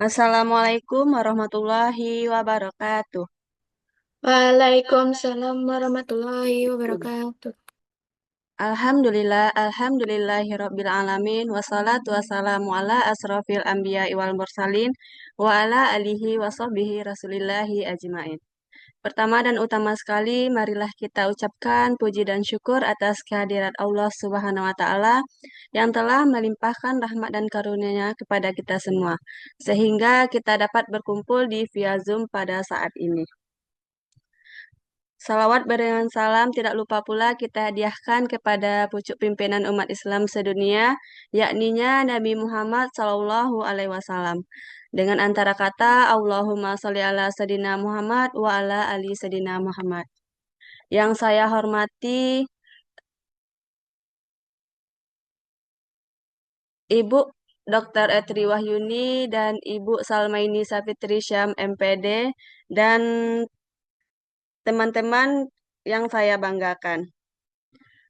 Assalamualaikum warahmatullahi wabarakatuh. Waalaikumsalam warahmatullahi wabarakatuh. Alhamdulillahirabbil alamin wassalatu wassalamu ala asrofil anbiya wal mursalin wa ala alihi wa sahbihi rasulillahi ajmain. Pertama dan utama sekali, marilah kita ucapkan puji dan syukur atas kehadirat Allah Subhanahu wa taala yang telah melimpahkan rahmat dan karunia-Nya kepada kita semua sehingga kita dapat berkumpul di via Zoom pada saat ini. Salawat barengan salam tidak lupa pula kita hadiahkan kepada pucuk pimpinan umat Islam sedunia, yakninya Nabi Muhammad Sallallahu Alaihi Wasallam. Dengan antara kata Allahumma sholli ala Sayyidina Muhammad wa ala ali Sayyidina Muhammad. Yang saya hormati Ibu Dr. Etri Wahyuni dan Ibu Salmaini Safitri Syam MPD dan teman-teman yang saya banggakan.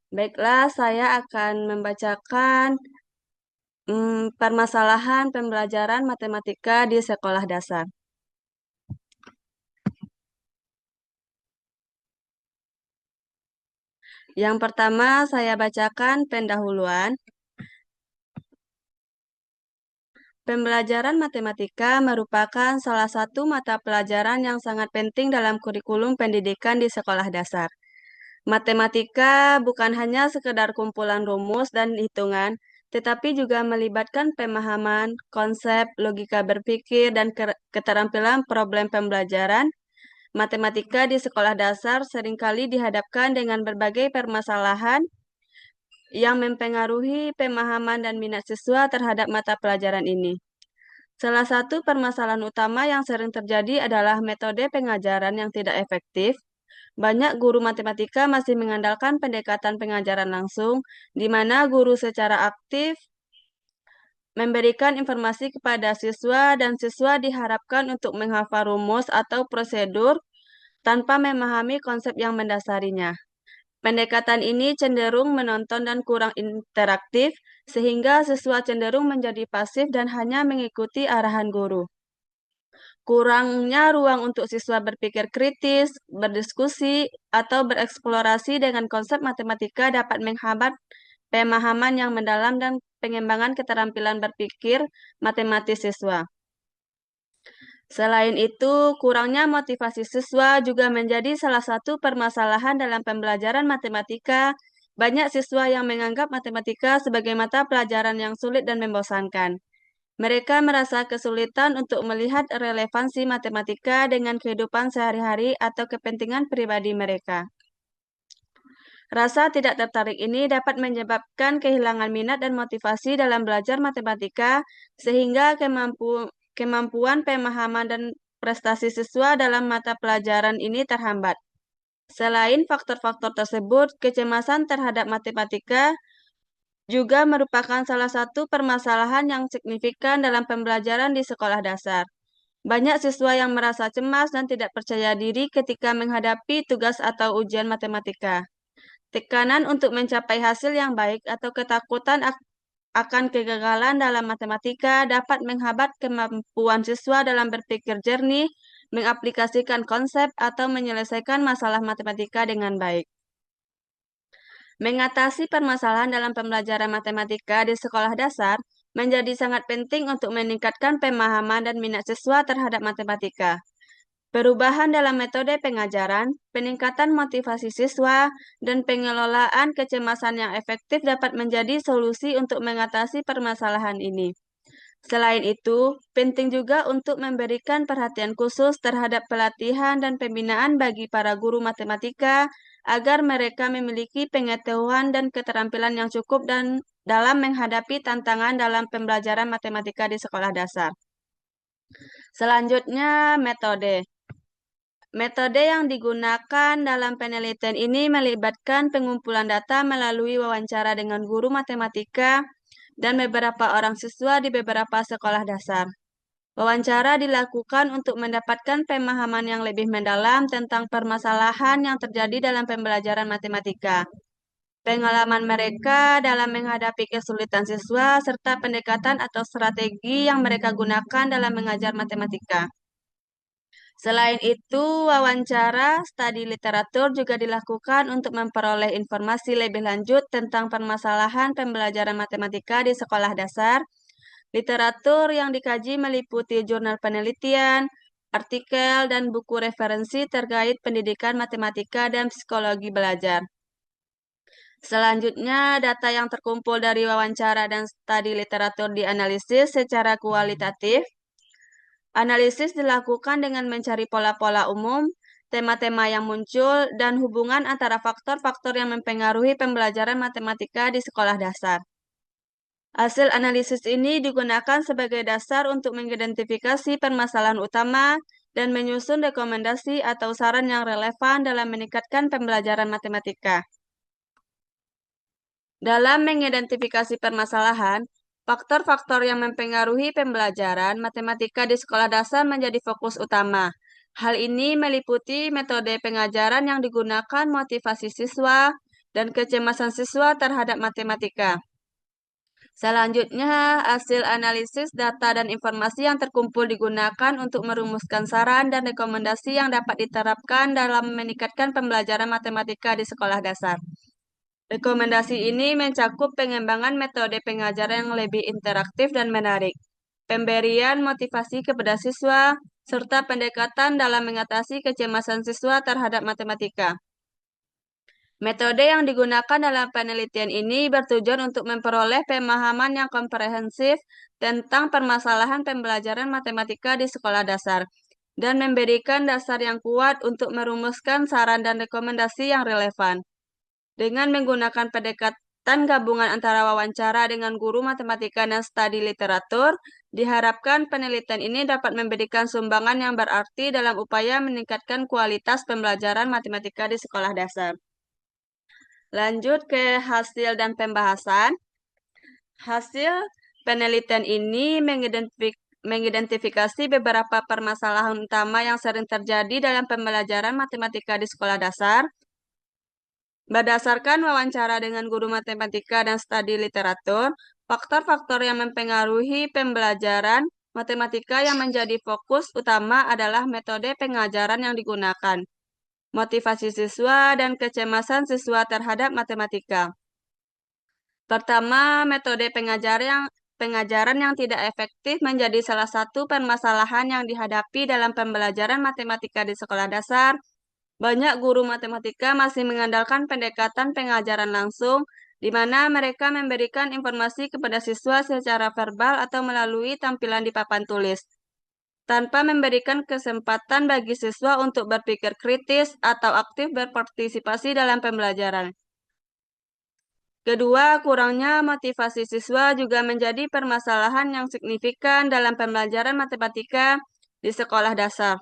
Baiklah, saya akan membacakan permasalahan pembelajaran matematika di sekolah dasar. Yang pertama, saya bacakan pendahuluan. Pembelajaran matematika merupakan salah satu mata pelajaran yang sangat penting dalam kurikulum pendidikan di sekolah dasar. Matematika bukan hanya sekedar kumpulan rumus dan hitungan, tetapi juga melibatkan pemahaman, konsep, logika berpikir, dan keterampilan problem pembelajaran. Matematika di sekolah dasar seringkali dihadapkan dengan berbagai permasalahan yang mempengaruhi pemahaman dan minat siswa terhadap mata pelajaran ini. Salah satu permasalahan utama yang sering terjadi adalah metode pengajaran yang tidak efektif. Banyak guru matematika masih mengandalkan pendekatan pengajaran langsung, di mana guru secara aktif memberikan informasi kepada siswa dan siswa diharapkan untuk menghafal rumus atau prosedur tanpa memahami konsep yang mendasarinya. Pendekatan ini cenderung menonton dan kurang interaktif, sehingga siswa cenderung menjadi pasif dan hanya mengikuti arahan guru. Kurangnya ruang untuk siswa berpikir kritis, berdiskusi, atau bereksplorasi dengan konsep matematika dapat menghambat pemahaman yang mendalam dan pengembangan keterampilan berpikir matematis siswa. Selain itu, kurangnya motivasi siswa juga menjadi salah satu permasalahan dalam pembelajaran matematika. Banyak siswa yang menganggap matematika sebagai mata pelajaran yang sulit dan membosankan. Mereka merasa kesulitan untuk melihat relevansi matematika dengan kehidupan sehari-hari atau kepentingan pribadi mereka. Rasa tidak tertarik ini dapat menyebabkan kehilangan minat dan motivasi dalam belajar matematika, sehingga kemampuan pemahaman dan prestasi siswa dalam mata pelajaran ini terhambat. Selain faktor-faktor tersebut, kecemasan terhadap matematika juga merupakan salah satu permasalahan yang signifikan dalam pembelajaran di sekolah dasar. Banyak siswa yang merasa cemas dan tidak percaya diri ketika menghadapi tugas atau ujian matematika. Tekanan untuk mencapai hasil yang baik atau ketakutan akan kegagalan dalam matematika dapat menghambat kemampuan siswa dalam berpikir jernih, mengaplikasikan konsep, atau menyelesaikan masalah matematika dengan baik. Mengatasi permasalahan dalam pembelajaran matematika di sekolah dasar menjadi sangat penting untuk meningkatkan pemahaman dan minat siswa terhadap matematika. Perubahan dalam metode pengajaran, peningkatan motivasi siswa, dan pengelolaan kecemasan yang efektif dapat menjadi solusi untuk mengatasi permasalahan ini. Selain itu, penting juga untuk memberikan perhatian khusus terhadap pelatihan dan pembinaan bagi para guru matematika agar mereka memiliki pengetahuan dan keterampilan yang cukup dan dalam menghadapi tantangan dalam pembelajaran matematika di sekolah dasar. Selanjutnya, metode. Metode yang digunakan dalam penelitian ini melibatkan pengumpulan data melalui wawancara dengan guru matematika dan beberapa orang siswa di beberapa sekolah dasar. Wawancara dilakukan untuk mendapatkan pemahaman yang lebih mendalam tentang permasalahan yang terjadi dalam pembelajaran matematika. pengalaman mereka dalam menghadapi kesulitan siswa, serta pendekatan atau strategi yang mereka gunakan dalam mengajar matematika. Selain itu, wawancara studi literatur juga dilakukan untuk memperoleh informasi lebih lanjut tentang permasalahan pembelajaran matematika di sekolah dasar. Literatur yang dikaji meliputi jurnal penelitian, artikel, dan buku referensi terkait pendidikan matematika dan psikologi belajar. Selanjutnya, data yang terkumpul dari wawancara dan studi literatur dianalisis secara kualitatif. Analisis dilakukan dengan mencari pola-pola umum, tema-tema yang muncul, dan hubungan antara faktor-faktor yang mempengaruhi pembelajaran matematika di sekolah dasar. Hasil analisis ini digunakan sebagai dasar untuk mengidentifikasi permasalahan utama dan menyusun rekomendasi atau saran yang relevan dalam meningkatkan pembelajaran matematika. Dalam mengidentifikasi permasalahan, faktor-faktor yang mempengaruhi pembelajaran matematika di sekolah dasar menjadi fokus utama. Hal ini meliputi metode pengajaran yang digunakan, motivasi siswa, dan kecemasan siswa terhadap matematika. Selanjutnya, hasil analisis data dan informasi yang terkumpul digunakan untuk merumuskan saran dan rekomendasi yang dapat diterapkan dalam meningkatkan pembelajaran matematika di sekolah dasar. Rekomendasi ini mencakup pengembangan metode pengajaran yang lebih interaktif dan menarik, pemberian motivasi kepada siswa, serta pendekatan dalam mengatasi kecemasan siswa terhadap matematika. Metode yang digunakan dalam penelitian ini bertujuan untuk memperoleh pemahaman yang komprehensif tentang permasalahan pembelajaran matematika di sekolah dasar dan memberikan dasar yang kuat untuk merumuskan saran dan rekomendasi yang relevan. Dengan menggunakan pendekatan gabungan antara wawancara dengan guru matematika dan studi literatur, diharapkan penelitian ini dapat memberikan sumbangan yang berarti dalam upaya meningkatkan kualitas pembelajaran matematika di sekolah dasar. Lanjut ke hasil dan pembahasan. Hasil penelitian ini mengidentifikasi beberapa permasalahan utama yang sering terjadi dalam pembelajaran matematika di sekolah dasar. Berdasarkan wawancara dengan guru matematika dan studi literatur, faktor-faktor yang mempengaruhi pembelajaran matematika yang menjadi fokus utama adalah metode pengajaran yang digunakan, motivasi siswa, dan kecemasan siswa terhadap matematika. Pertama, metode pengajaran yang tidak efektif menjadi salah satu permasalahan yang dihadapi dalam pembelajaran matematika di sekolah dasar. Banyak guru matematika masih mengandalkan pendekatan pengajaran langsung, di mana mereka memberikan informasi kepada siswa secara verbal atau melalui tampilan di papan tulis, tanpa memberikan kesempatan bagi siswa untuk berpikir kritis atau aktif berpartisipasi dalam pembelajaran. Kedua, kurangnya motivasi siswa juga menjadi permasalahan yang signifikan dalam pembelajaran matematika di sekolah dasar.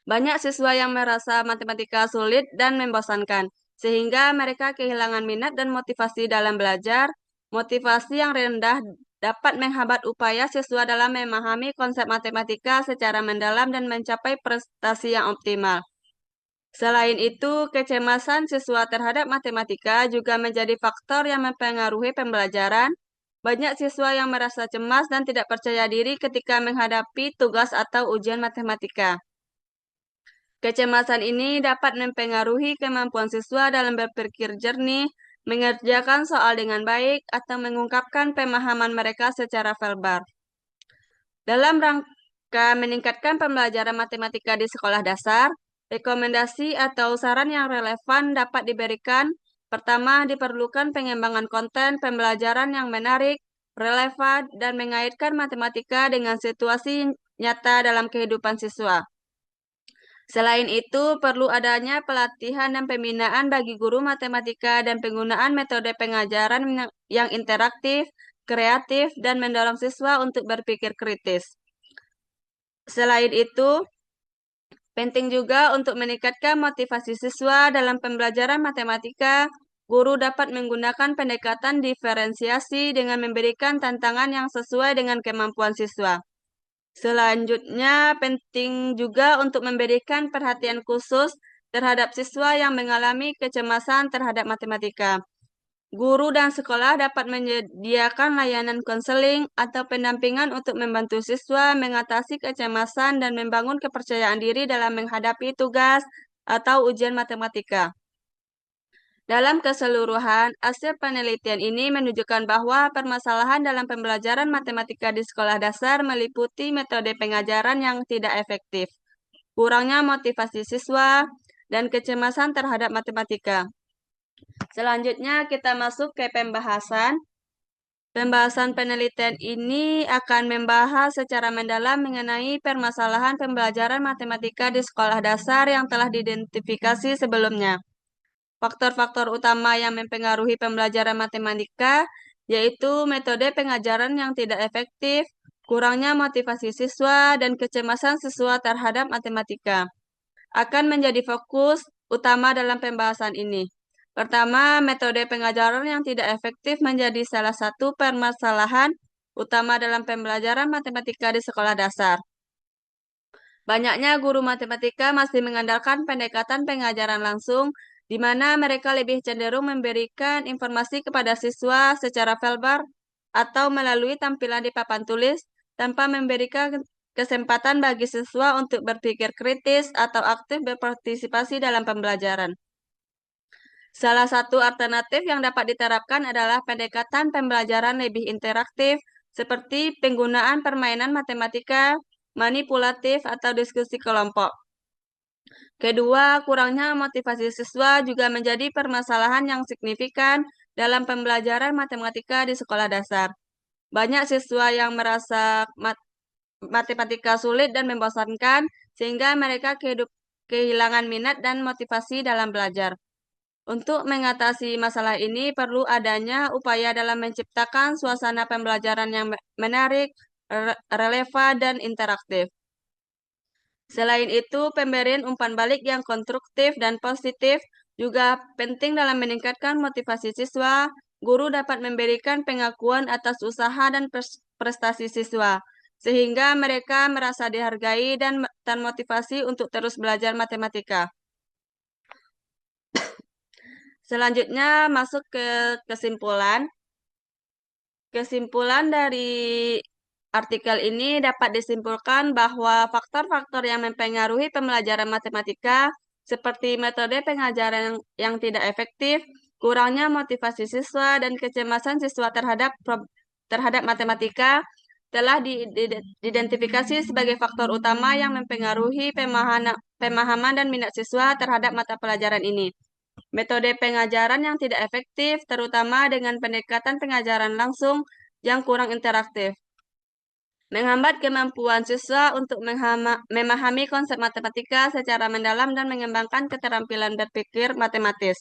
Banyak siswa yang merasa matematika sulit dan membosankan, sehingga mereka kehilangan minat dan motivasi dalam belajar. Motivasi yang rendah dapat menghambat upaya siswa dalam memahami konsep matematika secara mendalam dan mencapai prestasi yang optimal. Selain itu, kecemasan siswa terhadap matematika juga menjadi faktor yang mempengaruhi pembelajaran. Banyak siswa yang merasa cemas dan tidak percaya diri ketika menghadapi tugas atau ujian matematika. Kecemasan ini dapat mempengaruhi kemampuan siswa dalam berpikir jernih, mengerjakan soal dengan baik, atau mengungkapkan pemahaman mereka secara verbal. Dalam rangka meningkatkan pembelajaran matematika di sekolah dasar, rekomendasi atau saran yang relevan dapat diberikan. Pertama, diperlukan pengembangan konten pembelajaran yang menarik, relevan, dan mengaitkan matematika dengan situasi nyata dalam kehidupan siswa. Selain itu, perlu adanya pelatihan dan pembinaan bagi guru matematika dan penggunaan metode pengajaran yang interaktif, kreatif, dan mendorong siswa untuk berpikir kritis. Selain itu, penting juga untuk meningkatkan motivasi siswa dalam pembelajaran matematika. Guru dapat menggunakan pendekatan diferensiasi dengan memberikan tantangan yang sesuai dengan kemampuan siswa. Selanjutnya, penting juga untuk memberikan perhatian khusus terhadap siswa yang mengalami kecemasan terhadap matematika. Guru dan sekolah dapat menyediakan layanan konseling atau pendampingan untuk membantu siswa mengatasi kecemasan dan membangun kepercayaan diri dalam menghadapi tugas atau ujian matematika. Dalam keseluruhan, hasil penelitian ini menunjukkan bahwa permasalahan dalam pembelajaran matematika di sekolah dasar meliputi metode pengajaran yang tidak efektif, kurangnya motivasi siswa, dan kecemasan terhadap matematika. Selanjutnya kita masuk ke pembahasan. Pembahasan penelitian ini akan membahas secara mendalam mengenai permasalahan pembelajaran matematika di sekolah dasar yang telah diidentifikasi sebelumnya. Faktor-faktor utama yang mempengaruhi pembelajaran matematika yaitu metode pengajaran yang tidak efektif, kurangnya motivasi siswa, dan kecemasan siswa terhadap matematika akan menjadi fokus utama dalam pembahasan ini. Pertama, metode pengajaran yang tidak efektif menjadi salah satu permasalahan utama dalam pembelajaran matematika di sekolah dasar. Banyaknya guru matematika masih mengandalkan pendekatan pengajaran langsung, di mana mereka lebih cenderung memberikan informasi kepada siswa secara verbal atau melalui tampilan di papan tulis, tanpa memberikan kesempatan bagi siswa untuk berpikir kritis atau aktif berpartisipasi dalam pembelajaran. Salah satu alternatif yang dapat diterapkan adalah pendekatan pembelajaran lebih interaktif, seperti penggunaan permainan matematika, manipulatif, atau diskusi kelompok. Kedua, kurangnya motivasi siswa juga menjadi permasalahan yang signifikan dalam pembelajaran matematika di sekolah dasar. Banyak siswa yang merasa matematika sulit dan membosankan, sehingga mereka kehilangan minat dan motivasi dalam belajar. Untuk mengatasi masalah ini, perlu adanya upaya dalam menciptakan suasana pembelajaran yang menarik, relevan, dan interaktif. Selain itu, pemberian umpan balik yang konstruktif dan positif juga penting dalam meningkatkan motivasi siswa. Guru dapat memberikan pengakuan atas usaha dan prestasi siswa, sehingga mereka merasa dihargai dan termotivasi untuk terus belajar matematika. Selanjutnya masuk ke kesimpulan. Kesimpulan dari artikel ini dapat disimpulkan bahwa faktor-faktor yang mempengaruhi pembelajaran matematika seperti metode pengajaran yang tidak efektif, kurangnya motivasi siswa, dan kecemasan siswa terhadap matematika telah diidentifikasi sebagai faktor utama yang mempengaruhi pemahaman dan minat siswa terhadap mata pelajaran ini. Metode pengajaran yang tidak efektif, terutama dengan pendekatan pengajaran langsung yang kurang interaktif, menghambat kemampuan siswa untuk memahami konsep matematika secara mendalam dan mengembangkan keterampilan berpikir matematis.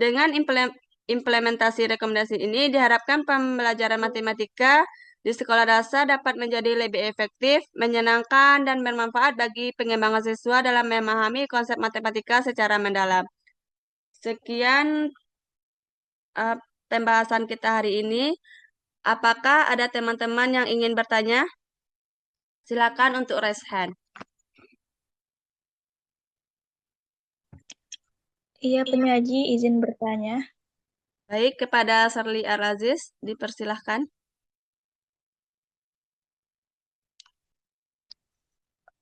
Dengan implementasi rekomendasi ini, diharapkan pembelajaran matematika di sekolah dasar dapat menjadi lebih efektif, menyenangkan, dan bermanfaat bagi pengembangan siswa dalam memahami konsep matematika secara mendalam. Sekian pembahasan kita hari ini. Apakah ada teman-teman yang ingin bertanya? Silakan untuk raise hand. Iya, penyaji izin bertanya. Baik, kepada Sherly Al-Aziz, dipersilahkan.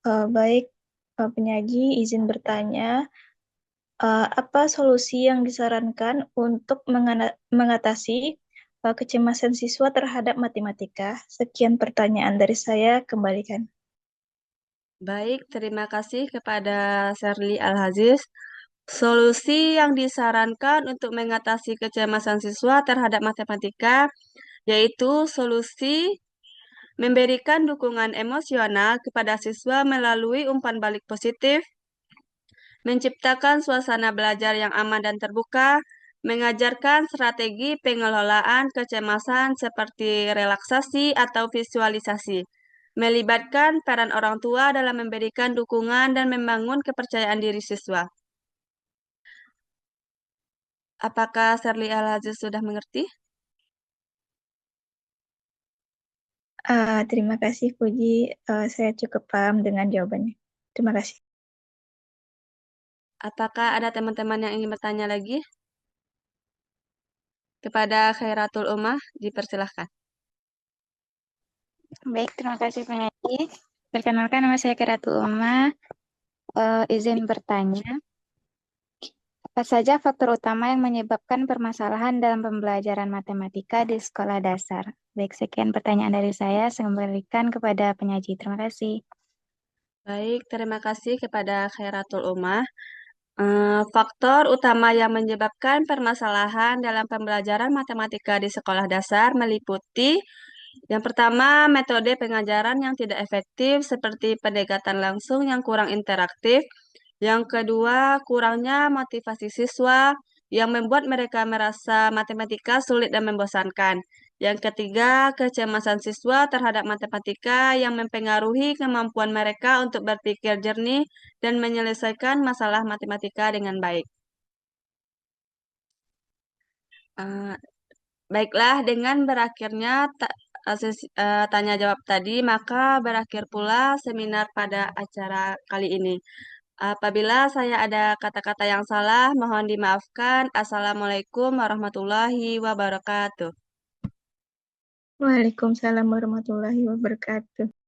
Baik, penyaji izin bertanya. Apa solusi yang disarankan untuk mengatasi kecemasan siswa terhadap matematika? Sekian pertanyaan dari saya, kembalikan. Baik, terima kasih kepada Sherly Al-Aziz. Solusi yang disarankan untuk mengatasi kecemasan siswa terhadap matematika yaitu solusi memberikan dukungan emosional kepada siswa melalui umpan balik positif, menciptakan suasana belajar yang aman dan terbuka, mengajarkan strategi pengelolaan kecemasan seperti relaksasi atau visualisasi, melibatkan peran orang tua dalam memberikan dukungan dan membangun kepercayaan diri siswa. Apakah Sherly Al-Aziz sudah mengerti? Terima kasih, Puji. Saya cukup paham dengan jawabannya. Terima kasih. Apakah ada teman-teman yang ingin bertanya lagi? Kepada Khairatul Ummah, dipersilahkan. Baik, terima kasih penyanyi. Perkenalkan, nama saya Keratul Uma. Izin bertanya, apa saja faktor utama yang menyebabkan permasalahan dalam pembelajaran matematika di sekolah dasar? Baik, sekian pertanyaan dari saya. Saya kembalikan kepada penyaji. Terima kasih. Baik, terima kasih kepada Khairatul Ummah. Faktor utama yang menyebabkan permasalahan dalam pembelajaran matematika di sekolah dasar meliputi yang pertama, metode pengajaran yang tidak efektif seperti pendekatan langsung yang kurang interaktif. Yang kedua, kurangnya motivasi siswa yang membuat mereka merasa matematika sulit dan membosankan. Yang ketiga, kecemasan siswa terhadap matematika yang mempengaruhi kemampuan mereka untuk berpikir jernih dan menyelesaikan masalah matematika dengan baik. Eh, Baiklah, dengan berakhirnya tanya jawab tadi, maka berakhir pula seminar pada acara kali ini. Apabila saya ada kata-kata yang salah, mohon dimaafkan. Assalamualaikum warahmatullahi wabarakatuh. Waalaikumsalam warahmatullahi wabarakatuh.